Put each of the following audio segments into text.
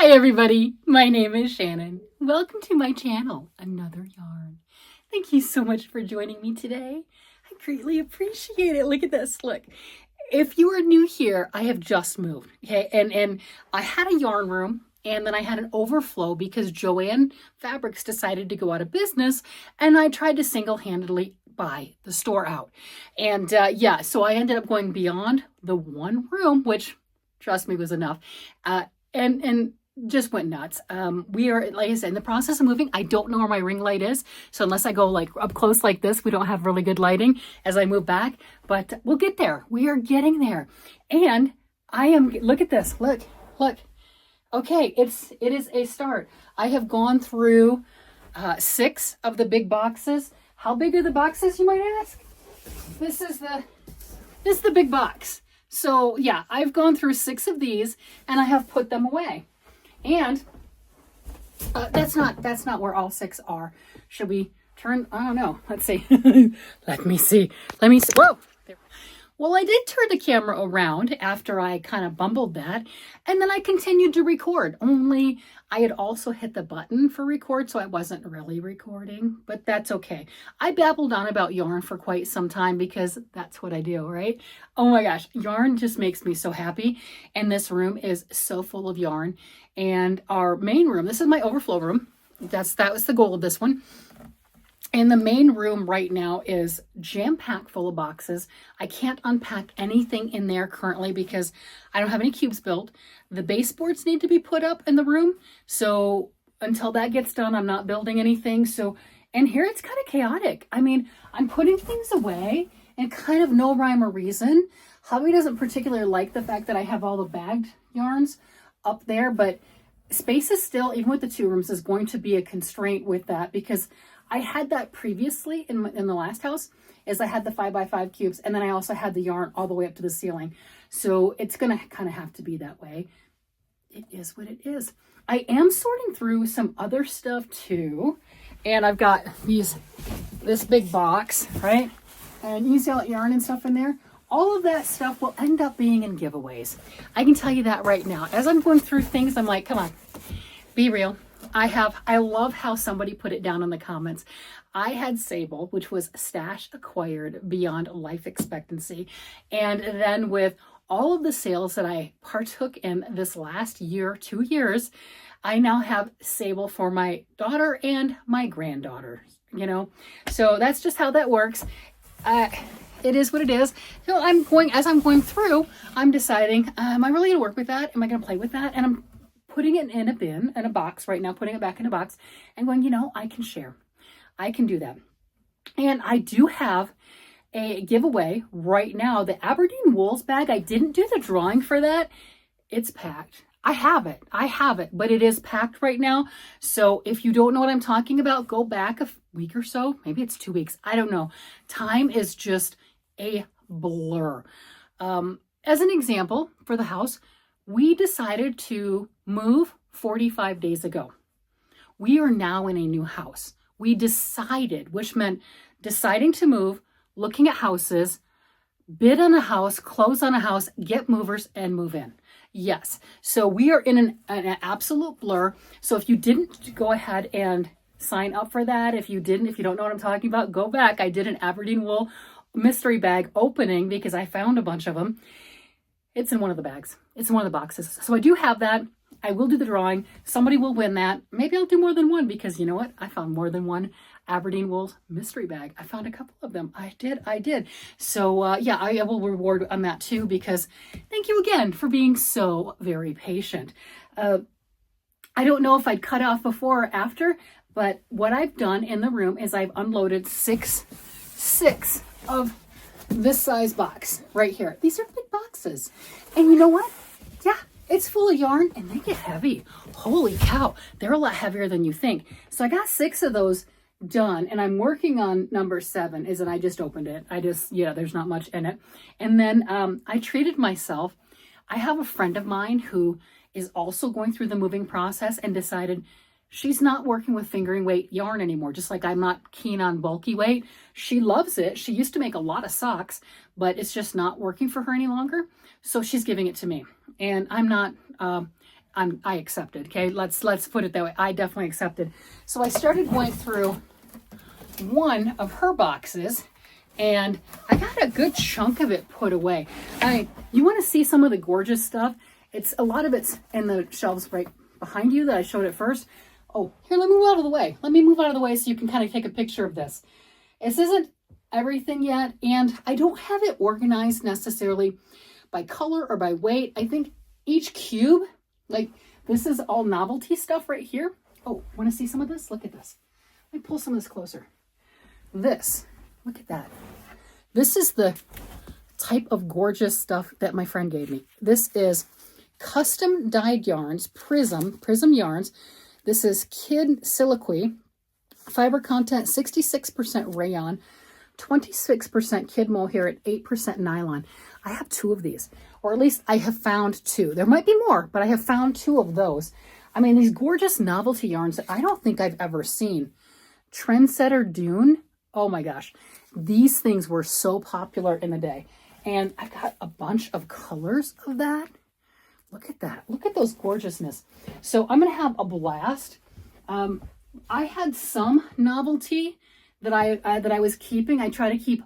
Hi everybody, my name is Shannon. Welcome to my channel, Another Yarn. Thank you so much for joining me today. I greatly appreciate it. Look at this, look. If you are new here, I have just moved, okay? And I had a yarn room and then I had an overflow because Joann Fabrics decided to go out of business and I tried to single-handedly buy the store out. And so I ended up going beyond the one room, which trust me was enough. And just went nuts. We are, like I said, in the process of moving. I don't know where my ring light is. So unless I go like up close like this, we don't have really good lighting as I move back, but we'll get there. We are getting there. And look at this, look. Okay, it is a start. I have gone through 6 of the big boxes. How big are the boxes, you might ask? This is the big box. So yeah, I've gone through 6 of these and I have put them away. And that's not where all 6 are. Should we turn? I don't know. Let's see. Let me see. Whoa. Well, I did turn the camera around after I kind of bumbled that, and then I continued to record. Only I had also hit the button for record, so I wasn't really recording, but that's okay. I babbled on about yarn for quite some time because that's what I do, right? Oh my gosh, yarn just makes me so happy, and this room is so full of yarn. And our main room, this is my overflow room. That was the goal of this one. And the main room right now is jam-packed full of boxes. I can't unpack anything in there currently because I don't have any cubes built. The baseboards need to be put up in the room. So until that gets done, I'm not building anything. And here it's kind of chaotic. I mean, I'm putting things away and kind of no rhyme or reason. Hubby doesn't particularly like the fact that I have all the bagged yarns up there, but space is still, even with the 2 rooms, is going to be a constraint with that because I had that previously in the last house, is I had the 5x5 cubes, and then I also had the yarn all the way up to the ceiling. So it's going to kind of have to be that way. It is what it is. I am sorting through some other stuff too. And I've got this big box, right? And you see all that yarn and stuff in there. All of that stuff will end up being in giveaways. I can tell you that right now. As I'm going through things, I'm like, come on, be real. I love how somebody put it down in the comments. I had Sable, which was stash acquired beyond life expectancy. And then with all of the sales that I partook in this last year, 2 years, I now have Sable for my daughter and my granddaughter, you know? So that's just how that works. It is what it is. So as I'm going through, I'm deciding, am I really gonna work with that? Am I gonna play with that? And I'm putting it in a bin, in a box right now, putting it back in a box and going, you know, I can share. I can do that. And I do have a giveaway right now. The Aberdeen Wools bag, I didn't do the drawing for that. It's packed. I have it, but it is packed right now. So if you don't know what I'm talking about, go back a week or so. Maybe it's 2 weeks. I don't know. Time is just a blur. As an example for the house, we decided to move 45 days ago. We are now in a new house. We decided, which meant deciding to move, looking at houses, bid on a house, close on a house, get movers, and move in. Yes. So we are in an absolute blur. So if you didn't go ahead and sign up for that, if you don't know what I'm talking about, go back. I did an Aberdeen Wool mystery bag opening because I found a bunch of them. It's in one of the bags. It's in one of the boxes. So I do have that. I will do the drawing. Somebody will win that. Maybe I'll do more than one because you know what? I found more than one Aberdeen Wool mystery bag. I found a couple of them. I did. So yeah, I will reward on that too because thank you again for being so very patient. I don't know if I'd cut off before or after, but what I've done in the room is I've unloaded six of this size box right here. These are big boxes. And you know what? Yeah, it's full of yarn and they get heavy. Holy cow. They're a lot heavier than you think. So I got 6 of those done and I'm working on number 7 and I just opened it. There's not much in it. And then I treated myself. I have a friend of mine who is also going through the moving process and decided she's not working with fingering weight yarn anymore. Just like I'm not keen on bulky weight. She loves it. She used to make a lot of socks, but it's just not working for her any longer. So she's giving it to me. And I'm not I accepted. Okay, let's put it that way. I definitely accepted. So I started going through one of her boxes, and I got a good chunk of it put away. You want to see some of the gorgeous stuff? A lot of it's in the shelves right behind you that I showed at first. Oh, here, let me move out of the way. Let me move out of the way so you can kind of take a picture of this. This isn't everything yet, and I don't have it organized necessarily by color or by weight. I think each cube, like this is all novelty stuff right here. Oh, want to see some of this? Look at this. Let me pull some of this closer. This, look at that. This is the type of gorgeous stuff that my friend gave me. This is custom dyed yarns, Prism yarns. This is Kid Siliqui, fiber content 66% rayon, 26% kid mohair, at 8% nylon. I have 2 of these, or at least I have found 2. There might be more, but I have found 2 of those. I mean, these gorgeous novelty yarns that I don't think I've ever seen. Trendsetter Dune. Oh my gosh. These things were so popular in the day. And I got a bunch of colors of that. Look at that. Look at those gorgeousness. So I'm going to have a blast. I had some novelty that I was keeping. I try to keep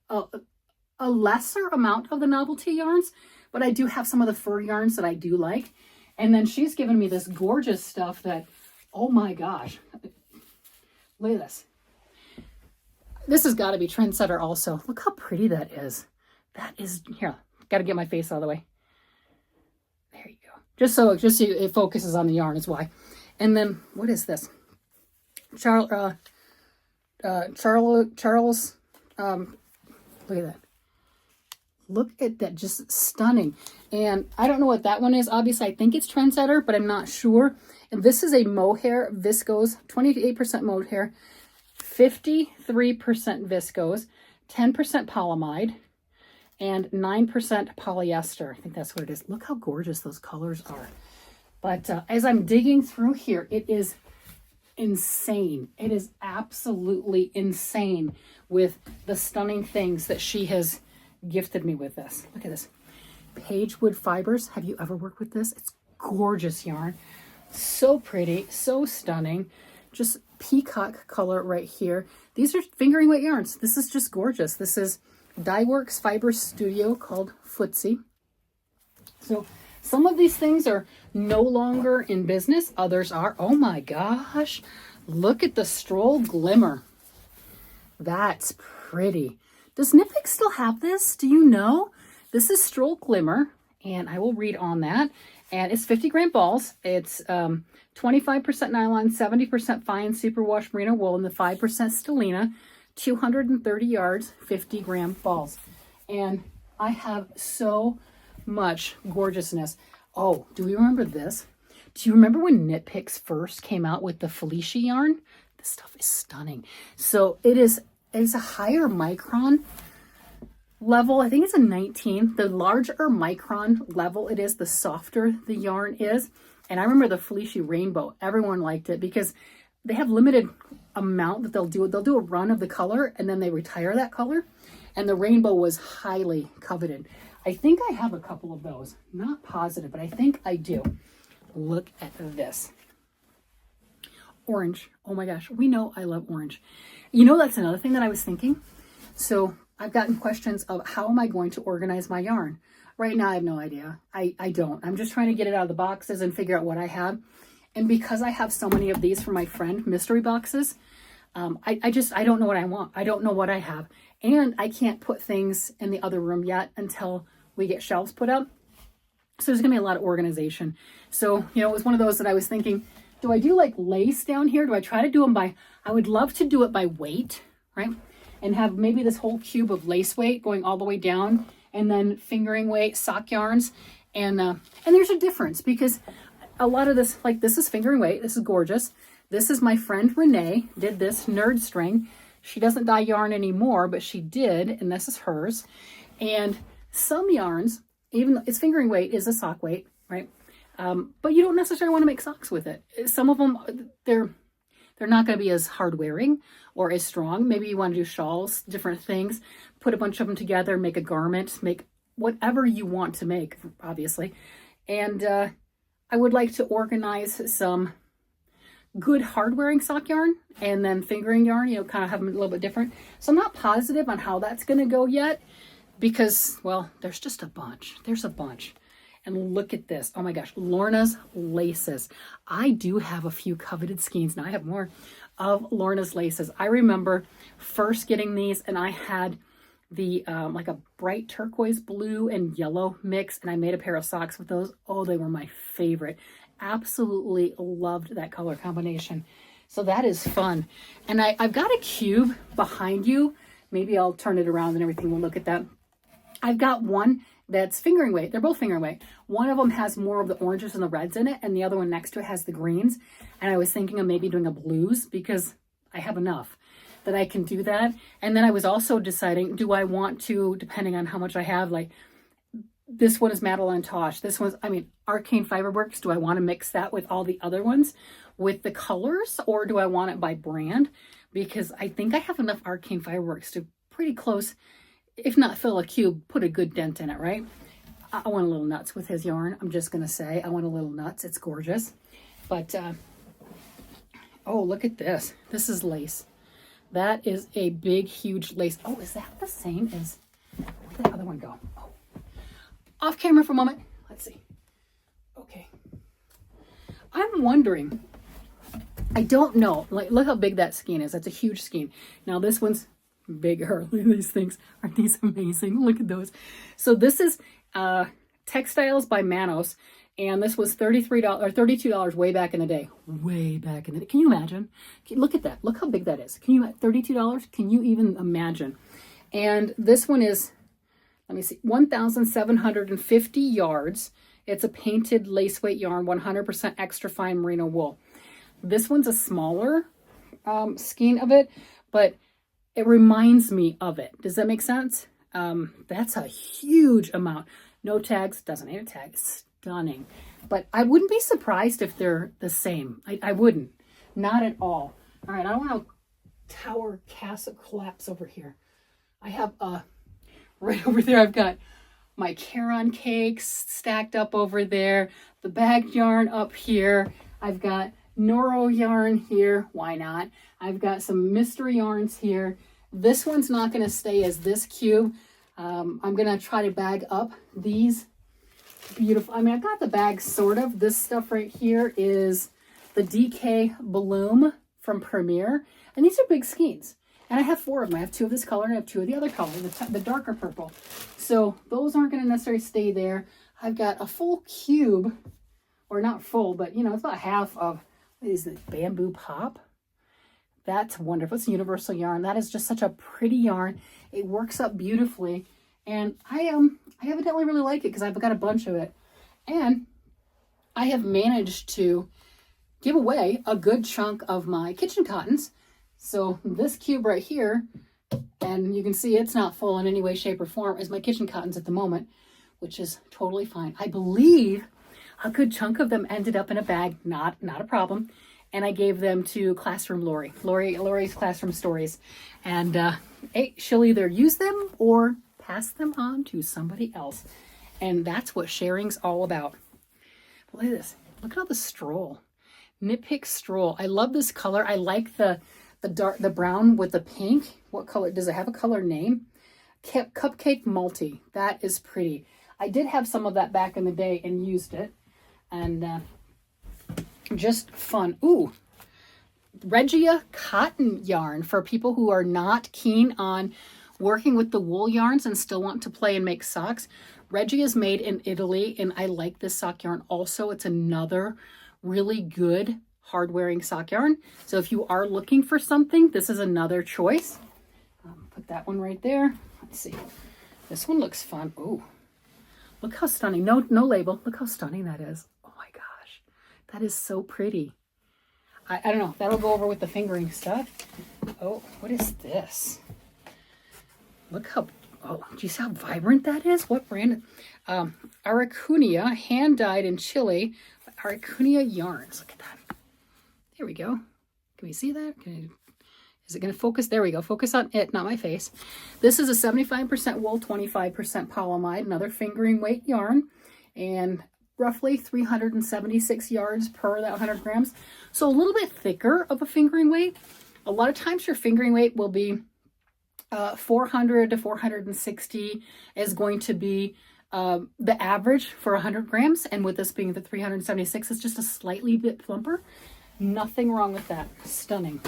a lesser amount of the novelty yarns, but I do have some of the fur yarns that I do like. And then she's given me this gorgeous stuff that, oh my gosh. Look at this. This has got to be Trendsetter also. Look how pretty that is. That is, here, got to get my face out of the way. There you go. Just so it focuses on the yarn is why. And then, what is this? Charles, look at that. Look at that, just stunning. And I don't know what that one is. Obviously, I think it's Trendsetter, but I'm not sure. And this is a mohair viscose, 28% mohair, 53% viscose, 10% polyamide, and 9% polyester. I think that's what it is. Look how gorgeous those colors are. But as I'm digging through here, it is insane. It is absolutely insane with the stunning things that she has gifted me with this. Look at this. Pagewood Fibers. Have you ever worked with this? It's gorgeous yarn. So pretty, so stunning. Just peacock color right here. These are fingering weight yarns. This is just gorgeous. This is Dyeworks Fiber Studio called Footsie. So some of these things are no longer in business. Others are. Oh my gosh. Look at the Stroll Glimmer. That's pretty. Does Knitpicks still have this? Do you know? This is Stroll Glimmer, and I will read on that. And it's 50-gram balls. It's 25% nylon, 70% fine superwash merino wool, and the 5% stellina, 230 yards, 50-gram balls. And I have so much gorgeousness. Oh, do we remember this? Do you remember when Knitpicks first came out with the Felicia yarn? This stuff is stunning. So it's a higher micron level. I think it's a 19. The larger micron level it is, the softer the yarn is. And I remember the Felicia Rainbow. Everyone liked it because they have limited amount that they'll do. They'll do a run of the color and then they retire that color. And the Rainbow was highly coveted. I think I have a couple of those. Not positive, but I think I do. Look at this. Orange. Oh my gosh. We know I love orange. You know, that's another thing that I was thinking. So I've gotten questions of how am I going to organize my yarn? Right now, I have no idea. I don't. I'm just trying to get it out of the boxes and figure out what I have. And because I have so many of these for my friend, mystery boxes, I don't know what I want. I don't know what I have. And I can't put things in the other room yet until we get shelves put up. So there's going to be a lot of organization. So, you know, it was one of those that I was thinking, do I do like lace down here? Do I try to do them by, I would love to do it by weight, right? And have maybe this whole cube of lace weight going all the way down and then fingering weight sock yarns. And there's a difference because a lot of this, like this is fingering weight. This is gorgeous. This is my friend Renee did this Nerd String. She doesn't dye yarn anymore, but she did. And this is hers. And some yarns, even though it's fingering weight, is a sock weight, right? But you don't necessarily want to make socks with it. Some of them, they're not going to be as hard wearing or as strong. Maybe you want to do shawls, different things, put a bunch of them together, make a garment, make whatever you want to make, obviously. And I would like to organize some good hard wearing sock yarn and then fingering yarn, you know, kind of have them a little bit different. So I'm not positive on how that's going to go yet because, well, there's just a bunch. There's a bunch. And look at this. Oh my gosh, Lorna's laces. I do have a few coveted skeins. Now I have more of Lorna's laces. I remember first getting these and I had the like a bright turquoise blue and yellow mix, and I made a pair of socks with those. Oh, they were my favorite. Absolutely loved that color combination. So that is fun. And I've got a cube behind you. Maybe I'll turn it around and everything. We'll look at that. I've got one that's fingering weight. They're both fingering weight. One of them has more of the oranges and the reds in it, and the other one next to it has the greens. And I was thinking of maybe doing a blues because I have enough that I can do that. And then I was also deciding, do I want to, depending on how much I have, like this one is Madeline Tosh. This one's, I mean, Arcane Fiberworks. Do I want to mix that with all the other ones with the colors, or do I want it by brand? Because I think I have enough Arcane Fiberworks to pretty close, if not fill a cube, put a good dent in it, right? I want a little nuts with his yarn. I'm just going to say, I want a little nuts. It's gorgeous. But, oh, look at this. This is lace. That is a big, huge lace. Oh, is that the same as, where did the other one go? Oh. Off camera for a moment. Let's see. Okay. I'm wondering, I don't know. Like, look how big that skein is. That's a huge skein. Now this one's bigger. Look at these things. Aren't these amazing? Look at those. So this is Textiles by Manos. And this was $33 or $32 way back in the day. Way back in the day. Can you imagine? Look at that. Look how big that is. Can you, $32? Can you even imagine? And this one is, let me see, 1,750 yards. It's a painted lace weight yarn, 100% extra fine merino wool. This one's a smaller skein of it, but it reminds me of it. Does that make sense? That's a huge amount. No tags, doesn't need a tag. Stunning. But I wouldn't be surprised if they're the same. I wouldn't. Not at all. All right, I don't want to tower castle collapse over here. I have right over there, I've got my Caron cakes stacked up over there, the bagged yarn up here. I've got Noro yarn here. Why not? I've got some mystery yarns here. This one's not going to stay as this cube. I'm going to try to bag up these beautiful. I mean, I've got the bag sort of. This stuff right here is the DK Bloom from Premier. And these are big skeins. And I have 4 of them. I have 2 of this color and I have 2 of the other color, the darker purple. So those aren't going to necessarily stay there. I've got a full cube, or not full, but you know, it's about half of, what is it, Bamboo Pop? That's wonderful. It's a universal yarn. That is just such a pretty yarn. It works up beautifully. And I evidently really like it because I've got a bunch of it. And I have managed to give away a good chunk of my kitchen cottons. So this cube right here, and you can see it's not full in any way, shape, or form, is my kitchen cottons at the moment, which is totally fine. I believe a good chunk of them ended up in a bag, not a problem. And I gave them to Classroom Lori's Classroom Stories. And hey, she'll either use them or pass them on to somebody else. And that's what sharing's all about. But look at this. Look at all the stroll. Knit Pick Stroll. I love this color. I like the brown with the pink. What color? Does it have a color name? Cupcake Multi. That is pretty. I did have some of that back in the day and used it. And just fun. Ooh, Regia cotton yarn for people who are not keen on working with the wool yarns and still want to play and make socks. Regia is made in Italy, and I like this sock yarn also. It's another really good hard wearing sock yarn. So if you are looking for something, this is another choice. Put that one right there. Let's see. This one looks fun. Ooh, look how stunning. No label. Look how stunning that is. Oh my gosh. That is so pretty. I don't know. That'll go over with the fingering stuff. Oh, what is this? Look how, oh, do you see how vibrant that is? What brand? Aracunia, hand dyed in Chile. Aracunia yarns. Look at that. There we go. Can we see that? Is it going to focus? There we go. Focus on it, not my face. This is a 75% wool, 25% polyamide, another fingering weight yarn. And roughly 376 yards per that 100 grams. So a little bit thicker of a fingering weight. A lot of times your fingering weight will be 400 to 460 is going to be the average for 100 grams. And with this being the 376, it's just a slightly bit plumper. Nothing wrong with that. Stunning.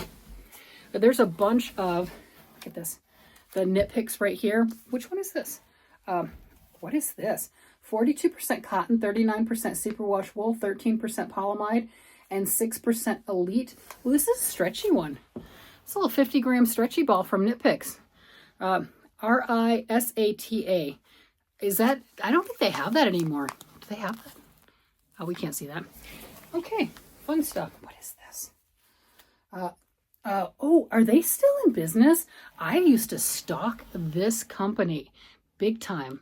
But there's a bunch of, look at this, the Knit Picks right here. Which one is this? What is this? 42% cotton, 39% superwash wool, 13% polyamide, and 6% elite. Well, this is a stretchy one. It's a little 50-gram stretchy ball from Knit Picks. RISATA. Is that, I don't think they have that anymore. Do they have that? Oh, we can't see that. Okay, fun stuff. What is this? Oh, are they still in business? I used to stalk this company big time.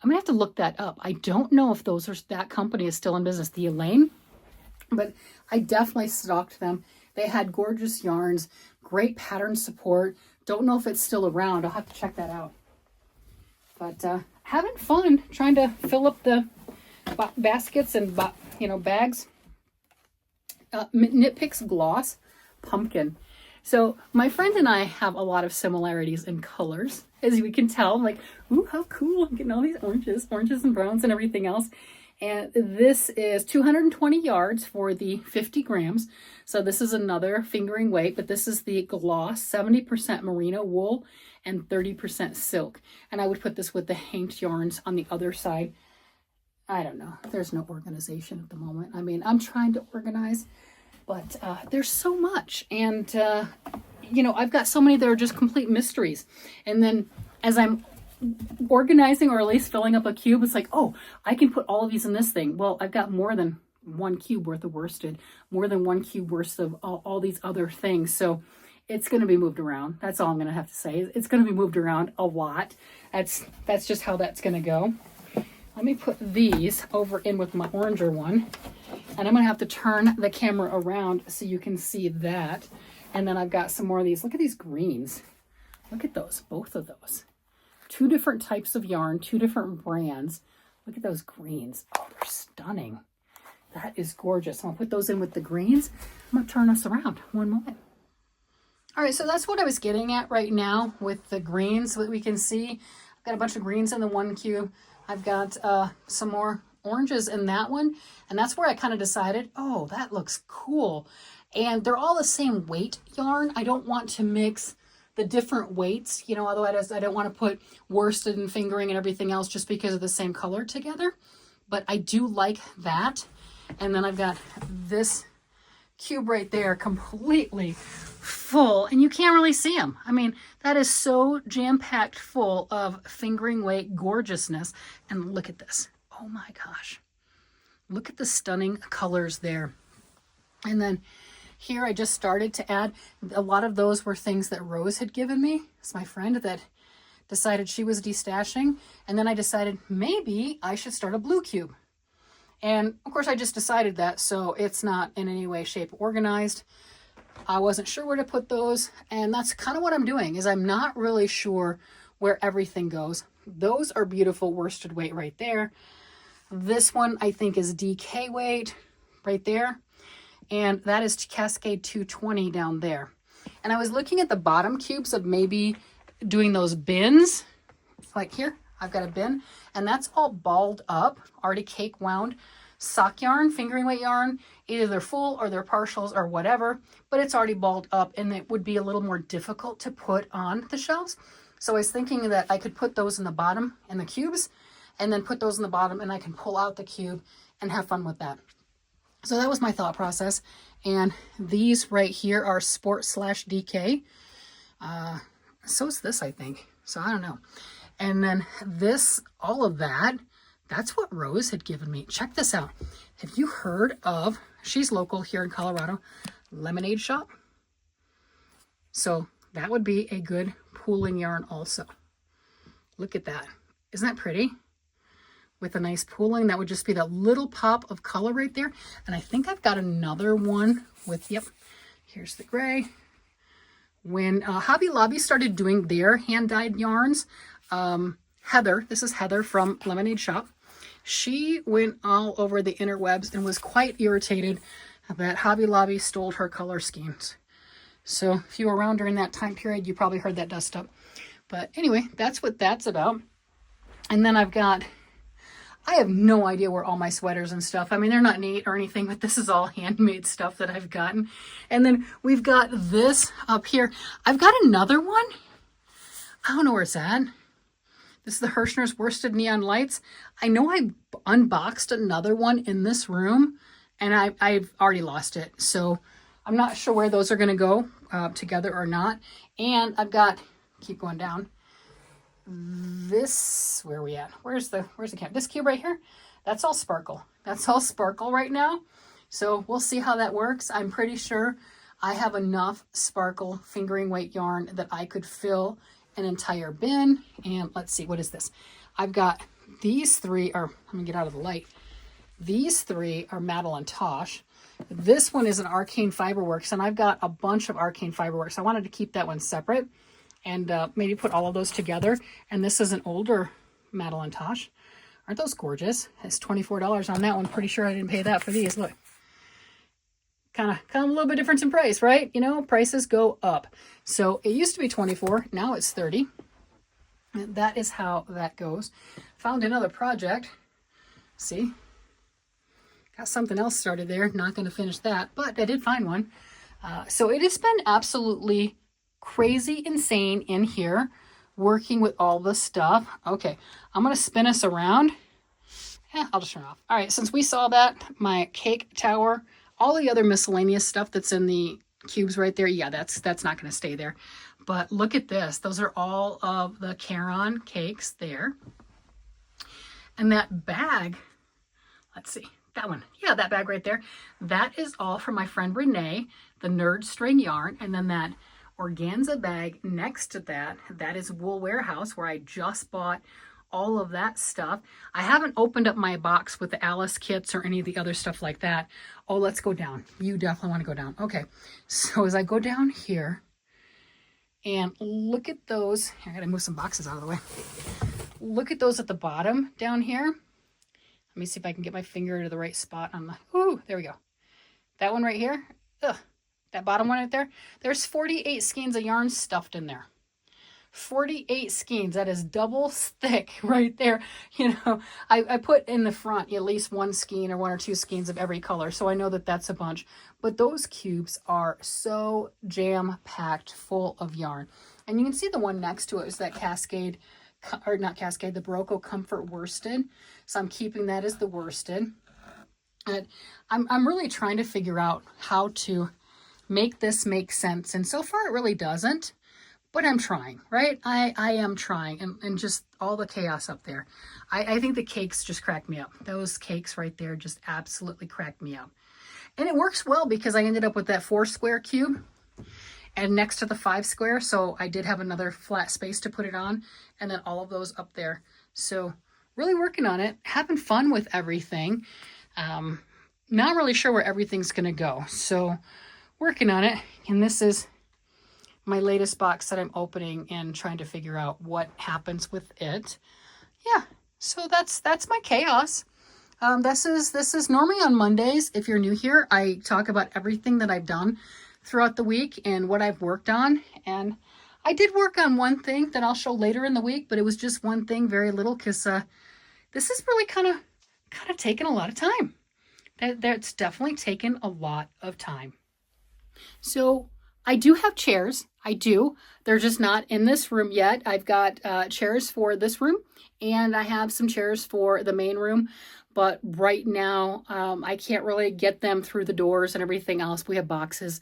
I'm gonna have to look that up. I don't know if that company is still in business, the Elaine, but I definitely stalked them. They had gorgeous yarns, great pattern support. Don't know if it's still around. I'll have to check that out. But having fun trying to fill up the baskets and bags. Knit Picks Gloss Pumpkin. So my friend and I have a lot of similarities in colors, as we can tell. I'm like, ooh, how cool! I'm getting all these oranges and browns and everything else. And this is 220 yards for the 50 grams. So this is another fingering weight, but this is the gloss, 70% merino wool and 30% silk. And I would put this with the Hanked yarns on the other side. I don't know. There's no organization at the moment. I mean, I'm trying to organize, but there's so much. And, I've got so many that are just complete mysteries. And then as I'm organizing, or at least filling up a cube, it's like, oh, I can put all of these in this thing. Well, I've got more than one cube worth of worsted, more than one cube worth of all these other things. So it's going to be moved around. That's all I'm going to have to say. It's going to be moved around a lot. That's just how that's going to go. Let me put these over in with my oranger one. And I'm going to have to turn the camera around so you can see that. And then I've got some more of these. Look at these greens. Look at those, both of those. 2 different types of yarn, 2 different brands. Look at those greens. Oh, they're stunning. That is gorgeous. I'm gonna put those in with the greens. I'm gonna turn us around one moment. All right, so that's what I was getting at right now with the greens that we can see. I've got a bunch of greens in the one cube. I've got some more oranges in that one. And that's where I kind of decided, oh, that looks cool. And they're all the same weight yarn. I don't want to mix the different weights, otherwise I don't want to put worsted and fingering and everything else just because of the same color together. But I do like that. And then I've got this cube right there completely full, and you can't really see them. I mean, that is so jam-packed full of fingering weight gorgeousness. And look at this. Oh my gosh. Look at the stunning colors there. And then here I just started to add, a lot of those were things that Rose had given me. It's my friend that decided she was destashing. And then I decided maybe I should start a blue cube. And of course I just decided that, so it's not in any way, shape, organized. I wasn't sure where to put those. And that's kind of what I'm doing, is I'm not really sure where everything goes. Those are beautiful worsted weight right there. This one I think is DK weight right there. And that is Cascade 220 down there. And I was looking at the bottom cubes of maybe doing those bins. Like here, I've got a bin. And that's all balled up, already cake wound sock yarn, fingering weight yarn. Either they're full or they're partials or whatever. But it's already balled up, and it would be a little more difficult to put on the shelves. So I was thinking that I could put those in the bottom in the cubes. And then put those in the bottom, and I can pull out the cube and have fun with that. So that was my thought process. And these right here are Sport/DK. So is this, I think. So I don't know. And then this, all of that, that's what Rose had given me. Check this out. Have you heard of, she's local here in Colorado, Lemonade Shop? So that would be a good pooling yarn also. Look at that. Isn't that pretty? With a nice pooling, that would just be that little pop of color right there. And I think I've got another one with, yep, here's the gray. When Hobby Lobby started doing their hand-dyed yarns, Heather, this is Heather from Lemonade Shop. She went all over the interwebs and was quite irritated that Hobby Lobby stole her color schemes. So if you were around during that time period, you probably heard that dust up. But anyway, that's what that's about. And then I have no idea where all my sweaters and stuff, I mean, they're not neat or anything, but this is all handmade stuff that I've gotten. And then we've got this up here. I've got another one. I don't know where it's at. This is the Hirschner's Worsted Neon Lights. I know I unboxed another one in this room, and I've already lost it. So I'm not sure where those are going to go together or not. And I've got, keep going down, this, where are we at? Where's the cube? This cube right here, that's all sparkle. That's all sparkle right now. So we'll see how that works. I'm pretty sure I have enough sparkle fingering weight yarn that I could fill an entire bin. And let's see, what is this? I've got these three, or let me get out of the light. These three are Madeline Tosh. This one is an Arcane Fiberworks, and I've got a bunch of Arcane Fiberworks. I wanted to keep that one separate and maybe put all of those together. And this is an older Madeline Tosh. Aren't those gorgeous? It's $24 on that one. Pretty sure I didn't pay that for these. Look, kind of a little bit difference in price, right? You know, prices go up. So it used to be 24, now it's 30. And that is how that goes. Found another project. See, got something else started there. Not going to finish that, but I did find one. So it has been absolutely crazy insane in here working with all the stuff. Okay, I'm going to spin us around. I'll just turn it off. All right, since we saw that, my cake tower, all the other miscellaneous stuff that's in the cubes right there, yeah, that's not going to stay there. But look at this. Those are all of the Caron cakes there. And that bag, let's see, that one. Yeah, that bag right there. That is all from my friend Renee, the Nerd String Yarn. And then that organza bag next to that, that is Wool Warehouse, where I just bought all of that stuff. I haven't opened up my box with the Alice kits or any of the other stuff like that. Oh, let's go down. You definitely want to go down. Okay, so as I go down here and look at those, I gotta move some boxes out of the way. Look at those at the bottom down here. Let me see if I can get my finger to the right spot on the, ooh, there we go. That one right here, ugh, that bottom one right there, there's 48 skeins of yarn stuffed in there. 48 skeins, that is double thick right there. You know, I put in the front at least one skein or one or two skeins of every color, so I know that that's a bunch. But those cubes are so jam-packed full of yarn. And you can see the one next to it is that Cascade, or not Cascade, the Barocco Comfort Worsted. So I'm keeping that as the worsted. And I'm really trying to figure out how to make this make sense. And so far it really doesn't. But I'm trying, right? I am trying, and just all the chaos up there. I think the cakes just cracked me up. Those cakes right there just absolutely cracked me up. And it works well because I ended up with that 4 square cube and next to the 5 square. So I did have another flat space to put it on, and then all of those up there. So really working on it, having fun with everything. Not really sure where everything's going to go. So working on it, and this is my latest box that I'm opening and trying to figure out what happens with it. Yeah, so that's my chaos. This is normally on Mondays. If you're new here, I talk about everything that I've done throughout the week and what I've worked on. And I did work on one thing that I'll show later in the week, but it was just one thing, very little, because this is really kind of taken a lot of time. That's definitely taken a lot of time. So I do have chairs. I do. They're just not in this room yet. I've got chairs for this room, and I have some chairs for the main room. But right now, I can't really get them through the doors and everything else. We have boxes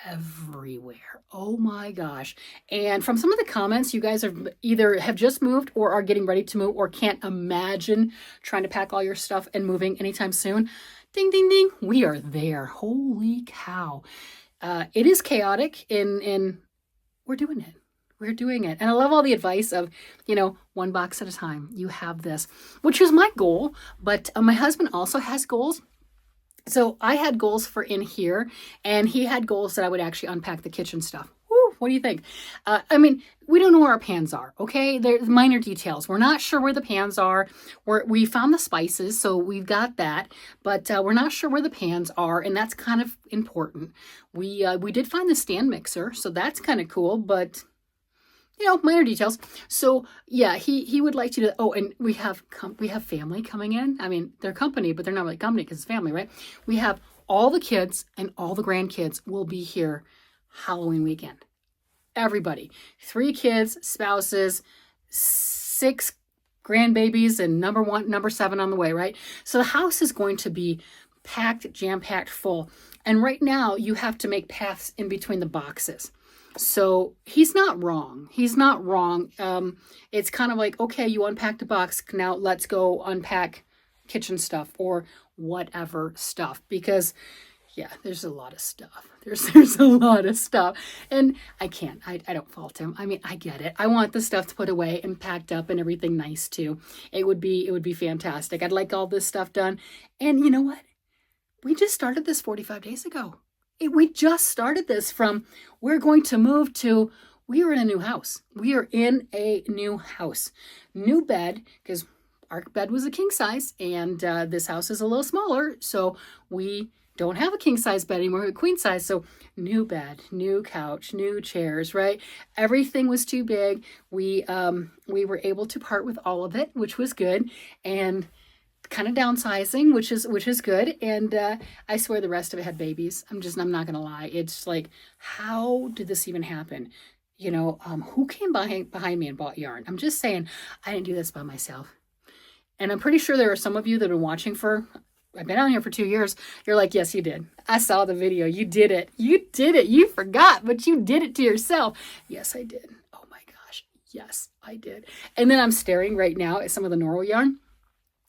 everywhere. Oh my gosh. And from some of the comments, you guys have just moved or are getting ready to move or can't imagine trying to pack all your stuff and moving anytime soon. Ding, ding, ding. We are there. Holy cow. It is chaotic in we're doing it. We're doing it. And I love all the advice of, you know, one box at a time. You have this, which is my goal. But my husband also has goals. So I had goals for in here, and he had goals that I would actually unpack the kitchen stuff. Woo, What do you think? I mean, we don't know where our pans are, okay? There's minor details. We're not sure where the pans are. We found the spices, so we've got that, but we're not sure where the pans are, and that's kind of important. We did find the stand mixer, so that's kind of cool, but minor details. So yeah, he would like you to. Oh, and we have family coming in. I mean, they're company, but they're not really company because it's family, right? We have all the kids and all the grandkids will be here Halloween weekend. Everybody, 3 kids, spouses, 6 grandbabies, and number 7 on the way, right? So the house is going to be packed, jam-packed full. And right now you have to make paths in between the boxes. So he's not wrong. He's not wrong. It's kind of like, okay, you unpacked a box. Now let's go unpack kitchen stuff or whatever stuff, because yeah, there's a lot of stuff. There's a lot of stuff, and I can't. I don't fault him. I mean, I get it. I want the stuff to put away and packed up and everything nice too. It would be fantastic. I'd like all this stuff done. And you know what? We just started this 45 days ago. We just started this from we're going to move to we are in a new house. We are in a new house. New bed, because our bed was a king size, and this house is a little smaller, so we don't have a king size bed anymore, a queen size. So new bed, new couch, new chairs, right? Everything was too big. We were able to part with all of it, which was good, and kind of downsizing, which is good. And I swear the rest of it had babies. I'm not gonna lie. It's like, how did this even happen? Who came behind me and bought yarn? I'm just saying, I didn't do this by myself. And I'm pretty sure there are some of you that have been watching I've been on here for 2 years. You're like, yes, you did. I saw the video. You did it. You did it. You forgot, but you did it to yourself. Yes, I did. Oh my gosh. Yes, I did. And then I'm staring right now at some of the Norway yarn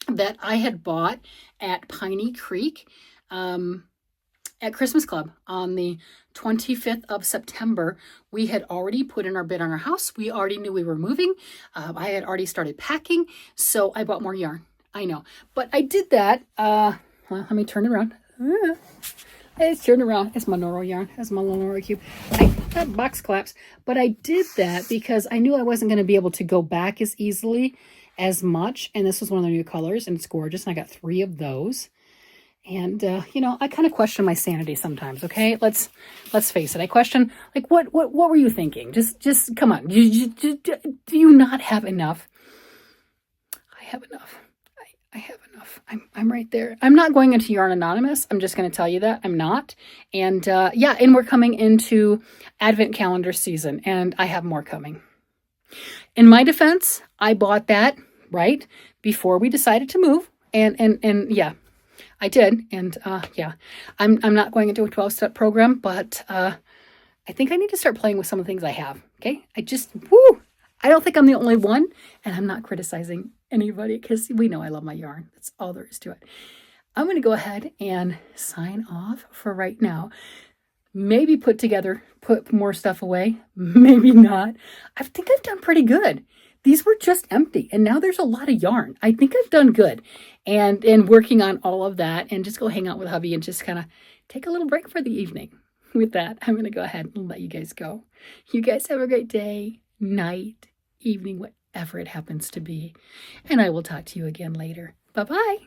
that I had bought at Piney Creek at Christmas Club on the 25th of September. We had already put in our bid on our house. We already knew we were moving. I had already started packing, so I bought more yarn. I know, but I did that. Well, let me turn it around. It's turned around. It's my Noro yarn. That's my little Noro cube. That box collapsed, but I did that because I knew I wasn't going to be able to go back as easily as much. And this was one of the new colors, and it's gorgeous. And I got 3 of those. And I kind of question my sanity sometimes. Okay, let's face it. I question, like, what were you thinking? Just come on. Do you not have enough? I have enough. I have enough. I'm right there. I'm not going into Yarn Anonymous. I'm just going to tell you that I'm not. And and we're coming into Advent calendar season, and I have more coming. In my defense, I bought that right before we decided to move, and yeah, I did. And I'm not going into a 12-step program, but I think I need to start playing with some of the things I have. Okay, I don't think I'm the only one, and I'm not criticizing anybody because we know I love my yarn. That's all there is to it. I'm going to go ahead and sign off for right now. Maybe put more stuff away. Maybe not. I think I've done pretty good. These were just empty, and now there's a lot of yarn. I think I've done good, and working on all of that, and just go hang out with hubby and just kind of take a little break for the evening. With that, I'm going to go ahead and let you guys go. You guys have a great day, night, evening, whatever it happens to be. And I will talk to you again later. Bye-bye.